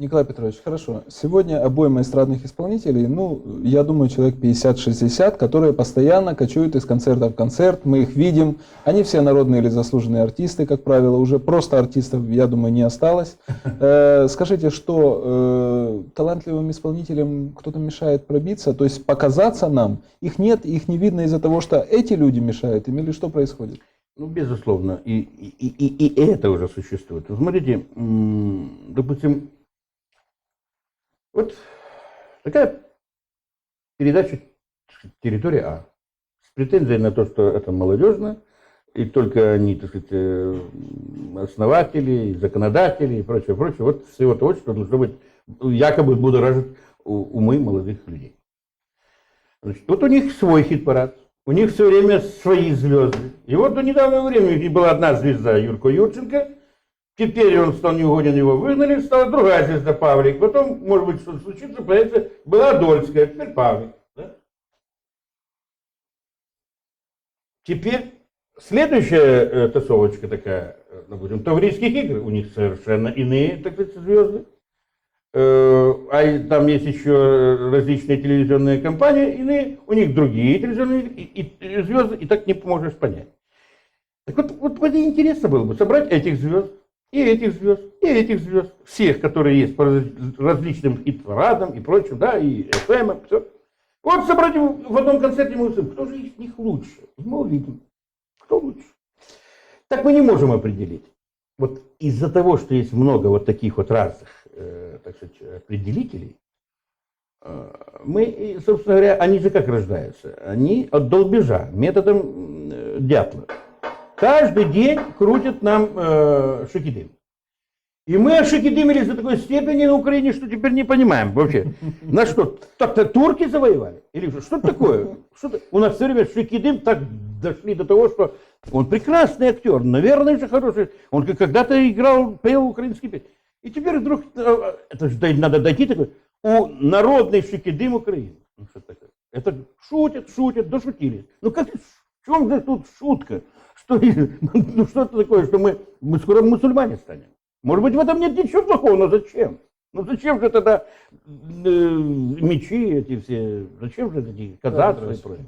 Николай Петрович, хорошо. Сегодня обойма эстрадных исполнителей, я думаю, человек 50-60, которые постоянно кочуют из концерта в концерт, мы их видим. Они все народные или заслуженные артисты, как правило, уже просто артистов, я думаю, не осталось. Скажите, что талантливым исполнителям кто-то мешает пробиться, то есть показаться нам? Их нет, их не видно из-за того, что эти люди мешают им, или что происходит? Ну, безусловно, и это уже существует. Вот смотрите, допустим, вот такая передача «Территория А» с претензией на то, что это молодежно, и только они, так сказать, основатели, законодатели и прочее, прочее. Вот всего того, что должно быть, якобы будоражит умы молодых людей. Значит, вот у них свой хит-парад, у них все время свои звезды. И вот до недавнего времени была одна звезда Юрко Юрченко, теперь он стал неугоден, его выгнали, стала другая звезда Павлик. Потом, может быть, что-то случится, появится, была Дольская, теперь Павлик. Да? Теперь следующая тусовочка такая, допустим, Таврийских игр, у них совершенно иные, так сказать, звезды. А там есть еще различные телевизионные компании, иные, у них другие телевизионные звезды, и так не можешь понять. Так вот интересно было бы собрать этих звезд, и этих звезд, и этих звезд, всех, которые есть по различным хит-парадам и прочим, да, и ФМ, все. Вот собрать в одном концерте, мы увидим, кто же из них лучше. И мы увидим, кто лучше. Так мы не можем определить. Вот из-за того, что есть много вот таких вот разных, так сказать, определителей, мы, собственно говоря, они же как рождаются? Они от долбежа, методом дятла. Каждый день крутят нам шикидым. И мы ошикидымились до такой степени на Украине, что теперь не понимаем вообще. На что? Так-то турки завоевали? Или что это такое? У нас все время шикидым так дошли до того, что он прекрасный актер, наверное, же хороший. Он когда-то играл, пел украинский песни. И теперь вдруг, это же надо дойти такой, у народный шикидым Украины. Ну что такое? Это шутят, дошутились. Ну как, в чем же тут шутка? Ну что это такое, что мы скоро мусульмане станем? Может быть, в этом нет ничего плохого, но зачем? Ну зачем же тогда мечи эти все, зачем же эти казахцы и прочее?